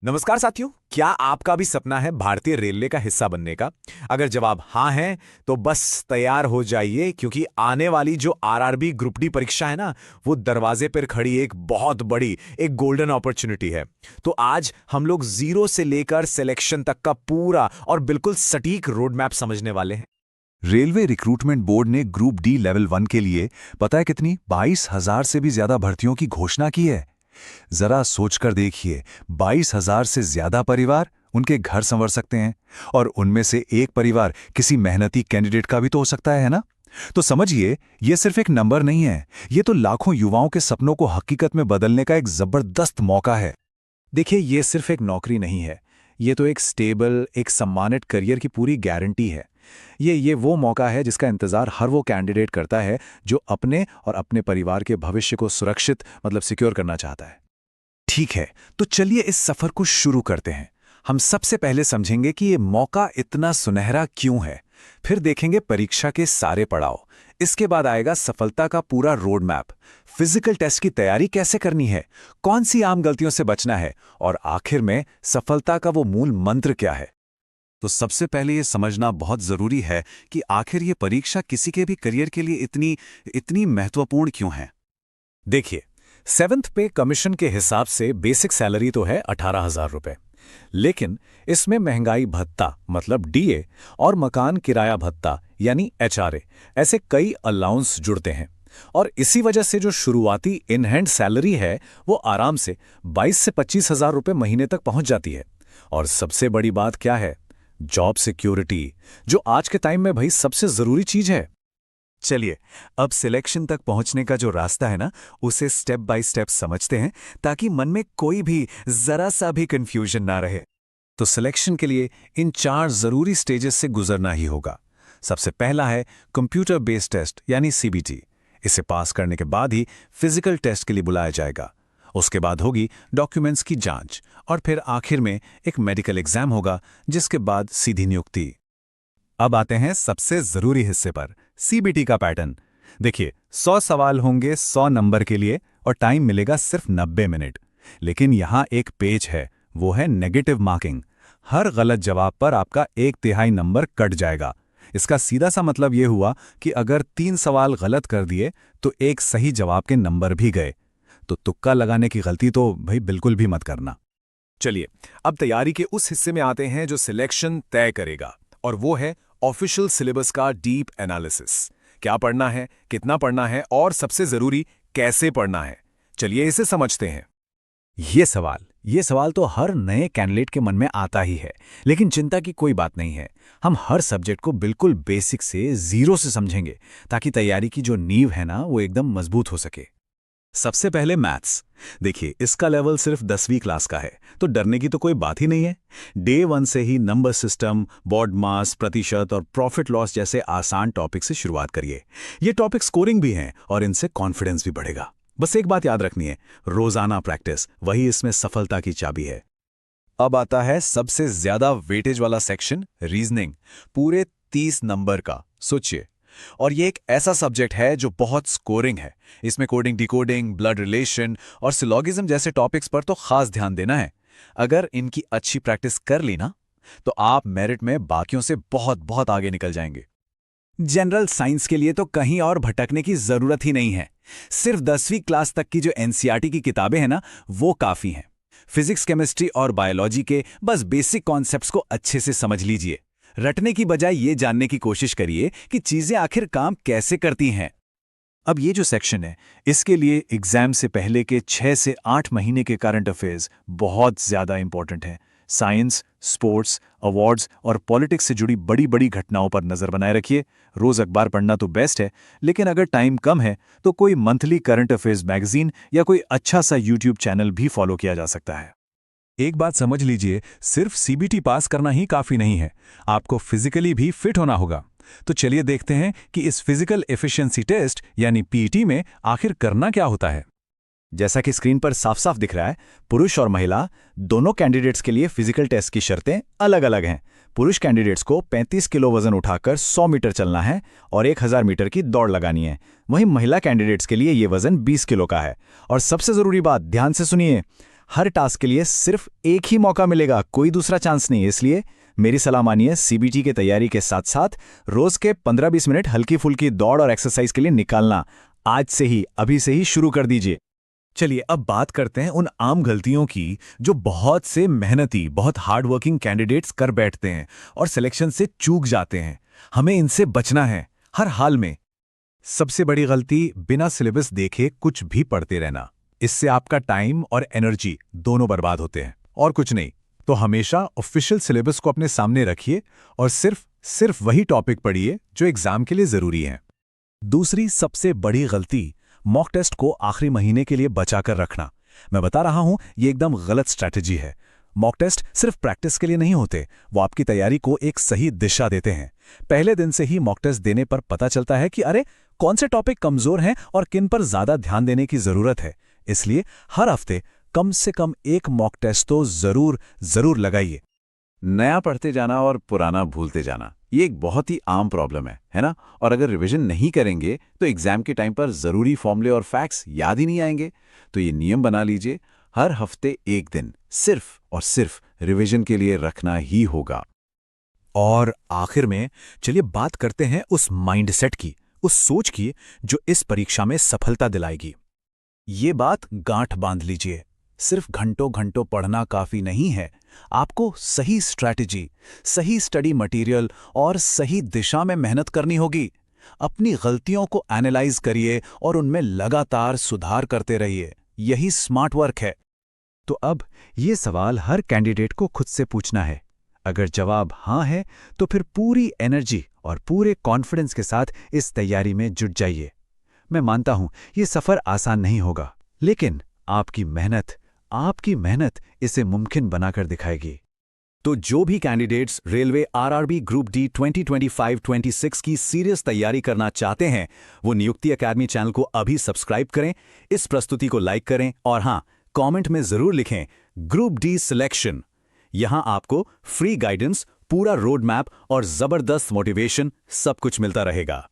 नमस्कार साथियों, क्या आपका भी सपना है भारतीय रेलवे का हिस्सा बनने का? अगर जवाब हाँ है तो बस तैयार हो जाइए, क्योंकि आने वाली जो आरआरबी ग्रुप डी परीक्षा है ना, वो दरवाजे पर खड़ी एक बहुत बड़ी, एक गोल्डन अपॉर्चुनिटी है। तो आज हम लोग जीरो से लेकर सिलेक्शन तक का पूरा और बिल्कुल सटीक रोड मैप समझने वाले हैं। रेलवे रिक्रूटमेंट बोर्ड ने ग्रुप डी लेवल 1 के लिए पता है कितनी 22,000 से भी ज्यादा भर्तियों की घोषणा की है। जरा सोचकर देखिए, 22,000 से ज्यादा परिवार उनके घर संवर सकते हैं, और उनमें से एक परिवार किसी मेहनती कैंडिडेट का भी तो हो सकता है ना? तो समझिए, ये सिर्फ एक नंबर नहीं है, ये तो लाखों युवाओं के सपनों को हकीकत में बदलने का एक जबरदस्त मौका है। देखिए, ये सिर्फ एक नौकरी नहीं है, ये तो एक स्टेबल, एक सम्मानित करियर की पूरी गारंटी है। ये वो मौका है जिसका इंतजार हर वो कैंडिडेट करता है जो अपने और अपने परिवार के भविष्य को सुरक्षित, मतलब सिक्योर करना चाहता है। ठीक है, तो चलिए इस सफर को शुरू करते हैं। हम सबसे पहले समझेंगे कि ये मौका इतना सुनहरा क्यों है, फिर देखेंगे परीक्षा के सारे पड़ाव। इसके बाद आएगा सफलता का पूरा रोड मैप, फिजिकल टेस्ट की तैयारी कैसे करनी है, कौन सी आम गलतियों से बचना है, और आखिर में सफलता का वो मूल मंत्र क्या है। तो सबसे पहले ये समझना बहुत जरूरी है कि आखिर ये परीक्षा किसी के भी करियर के लिए इतनी इतनी महत्वपूर्ण क्यों है। देखिए, सेवंथ पे कमीशन के हिसाब से बेसिक सैलरी तो है 18,000 रुपए, लेकिन इसमें महंगाई भत्ता मतलब डीए और मकान किराया भत्ता यानी एचआरए, ऐसे कई अलाउंस जुड़ते हैं। और इसी वजह से जो शुरुआती इन हैंड सैलरी है वो आराम से 22 से 25,000 रुपए महीने तक पहुंच जाती है। और सबसे बड़ी बात क्या है? जॉब सिक्योरिटी, जो आज के टाइम में भाई सबसे जरूरी चीज है। चलिए, अब सिलेक्शन तक पहुंचने का जो रास्ता है ना, उसे स्टेप बाय स्टेप समझते हैं, ताकि मन में कोई भी जरा सा भी कंफ्यूजन ना रहे। तो सिलेक्शन के लिए इन 4 जरूरी स्टेजेस से गुजरना ही होगा। सबसे पहला है कंप्यूटर बेस्ड टेस्ट यानी सीबीटी। इसे पास करने के बाद ही फिजिकल टेस्ट के लिए बुलाया जाएगा। उसके बाद होगी डॉक्यूमेंट्स की जांच, और फिर आखिर में एक मेडिकल एग्जाम होगा, जिसके बाद सीधी नियुक्ति। अब आते हैं सबसे जरूरी हिस्से पर, सीबीटी का पैटर्न। देखिए, 100 सवाल होंगे 100 नंबर के लिए, और टाइम मिलेगा सिर्फ 90 मिनट। लेकिन यहाँ एक पेच है, वो है नेगेटिव मार्किंग। हर गलत जवाब पर आपका 1/3 नंबर कट जाएगा। इसका सीधा सा मतलब ये हुआ कि अगर 3 सवाल गलत कर दिए तो एक सही जवाब के नंबर भी गए। तो तुक्का लगाने की गलती तो भाई बिल्कुल भी मत करना। चलिए, अब तैयारी के उस हिस्से में आते हैं जो सिलेक्शन तय करेगा, और वो है ऑफिशियल सिलेबस का डीप एनालिसिस। क्या पढ़ना है, कितना पढ़ना है, और सबसे जरूरी कैसे पढ़ना है। चलिए इसे समझते हैं। ये सवाल तो हर नए कैंडिडेट के मन में आता ही है, लेकिन चिंता की कोई बात नहीं है। हम हर सब्जेक्ट को बिल्कुल बेसिक से जीरो से समझेंगे, ताकि तैयारी की जो नींव है ना, वो एकदम मजबूत हो सके। सबसे पहले मैथ्स। देखिए, इसका लेवल सिर्फ 10वीं क्लास का है, तो डरने की तो कोई बात ही नहीं है। डे 1 से ही नंबर सिस्टम, बॉड मास, प्रतिशत और प्रॉफिट लॉस जैसे आसान टॉपिक से शुरुआत करिए। ये टॉपिक स्कोरिंग भी हैं, और इनसे कॉन्फिडेंस भी बढ़ेगा। बस एक बात याद रखनी है, रोजाना प्रैक्टिस वही इसमें सफलता की चाबी है। अब आता है सबसे ज्यादा वेटेज वाला सेक्शन, रीजनिंग। पूरे 30 नंबर का, सोचिए। और ये एक ऐसा सब्जेक्ट है जो बहुत स्कोरिंग है। इसमें कोडिंग, डिकोडिंग, ब्लड रिलेशन और सिलोगिज्म जैसे टॉपिक्स पर तो खास ध्यान देना है। अगर इनकी अच्छी प्रैक्टिस कर ली ना, तो आप मेरिट में बाकियों से बहुत बहुत आगे निकल जाएंगे। जनरल साइंस के लिए तो कहीं और भटकने की जरूरत ही नहीं है। सिर्फ 10वीं क्लास तक की जो एनसीईआरटी की किताबें हैं ना, वो काफी हैं। फिजिक्स, केमिस्ट्री और बायोलॉजी के बस बेसिक कॉन्सेप्ट्स को अच्छे से समझ लीजिए। रटने की बजाय ये जानने की कोशिश करिए कि चीजें आखिर काम कैसे करती हैं। अब ये जो सेक्शन है, इसके लिए एग्जाम से पहले के 6 से 8 महीने के करंट अफेयर्स बहुत ज्यादा इंपॉर्टेंट हैं। साइंस, स्पोर्ट्स, अवार्ड्स और पॉलिटिक्स से जुड़ी बड़ी बड़ी घटनाओं पर नजर बनाए रखिए। रोज अखबार पढ़ना तो बेस्ट है, लेकिन अगर टाइम कम है तो कोई मंथली करंट अफेयर्स मैगजीन या कोई अच्छा सा यूट्यूब चैनल भी फॉलो किया जा सकता है। एक बात समझ लीजिए, सिर्फ सीबीटी पास करना ही काफी नहीं है, आपको फिजिकली भी फिट होना होगा। तो चलिए देखते हैं कि इस फिजिकल एफिशिएंसी टेस्ट यानी पीईटी में आखिर करना क्या होता है। जैसा कि स्क्रीन पर साफ साफ दिख रहा है, पुरुष और महिला दोनों कैंडिडेट्स के लिए फिजिकल टेस्ट की शर्तें अलग अलग हैं। पुरुष कैंडिडेट्स को 35 किलो वजन उठाकर 100 मीटर चलना है और 1000 मीटर की दौड़ लगानी है। वहीं महिला कैंडिडेट्स के लिए ये वजन 20 किलो का है। और सबसे जरूरी बात, ध्यान से सुनिए, हर टास्क के लिए सिर्फ एक ही मौका मिलेगा, कोई दूसरा चांस नहीं। इसलिए मेरी सलाह मानिए, सीबीटी की तैयारी के साथ साथ रोज के 15-20 मिनट हल्की फुल्की दौड़ और एक्सरसाइज के लिए निकालना आज से ही, अभी से ही शुरू कर दीजिए। चलिए अब बात करते हैं उन आम गलतियों की जो बहुत से मेहनती, बहुत हार्ड वर्किंग कैंडिडेट्स कर बैठते हैं और सिलेक्शन से चूक जाते हैं। हमें इनसे बचना है हर हाल में। सबसे बड़ी गलती, बिना सिलेबस देखे कुछ भी पढ़ते रहना। इससे आपका टाइम और एनर्जी दोनों बर्बाद होते हैं और कुछ नहीं। तो हमेशा ऑफिशियल सिलेबस को अपने सामने रखिए और सिर्फ वही टॉपिक पढ़िए जो एग्जाम के लिए जरूरी है। दूसरी सबसे बड़ी गलती, मॉक टेस्ट को आखिरी महीने के लिए बचा कर रखना। मैं बता रहा हूं, ये एकदम गलत स्ट्रैटेजी है। मॉक टेस्ट सिर्फ प्रैक्टिस के लिए नहीं होते, वो आपकी तैयारी को एक सही दिशा देते हैं। पहले दिन से ही मॉक टेस्ट देने पर पता चलता है कि अरे कौन से टॉपिक कमजोर हैं और किन पर ज्यादा ध्यान देने की जरूरत है। इसलिए हर हफ्ते कम से कम एक मॉक टेस्ट तो जरूर लगाइए। नया पढ़ते जाना और पुराना भूलते जाना, ये एक बहुत ही आम प्रॉब्लम है ना? और अगर रिवीजन नहीं करेंगे तो एग्जाम के टाइम पर जरूरी फॉर्मूले और फैक्ट्स याद ही नहीं आएंगे। तो ये नियम बना लीजिए, हर हफ्ते एक दिन सिर्फ और सिर्फ रिवीजन के लिए रखना ही होगा। और आखिर में चलिए बात करते हैं उस माइंडसेट की, उस सोच की जो इस परीक्षा में सफलता दिलाएगी। ये बात गांठ बांध लीजिए, सिर्फ घंटों घंटों पढ़ना काफी नहीं है। आपको सही स्ट्रैटेजी, सही स्टडी मटेरियल और सही दिशा में मेहनत करनी होगी। अपनी गलतियों को एनालाइज करिए और उनमें लगातार सुधार करते रहिए। यही स्मार्ट वर्क है। तो अब ये सवाल हर कैंडिडेट को खुद से पूछना है। अगर जवाब हाँ है तो फिर पूरी एनर्जी और पूरे कॉन्फिडेंस के साथ इस तैयारी में जुट जाइए। मैं मानता हूं ये सफर आसान नहीं होगा, लेकिन आपकी मेहनत इसे मुमकिन बनाकर दिखाएगी। तो जो भी candidates railway RRB group D 2025-26 की सीरियस तैयारी करना चाहते हैं, वो नियुक्ति एकेडमी चैनल को अभी सब्सक्राइब करें, इस प्रस्तुति को लाइक करें और हाँ, कमेंट में जरूर लिखें ग्रुप डी सिलेक्शन। यहां आपको फ्री गाइडेंस, पूरा रोड मैप और जबरदस्त मोटिवेशन सब कुछ मिलता रहेगा।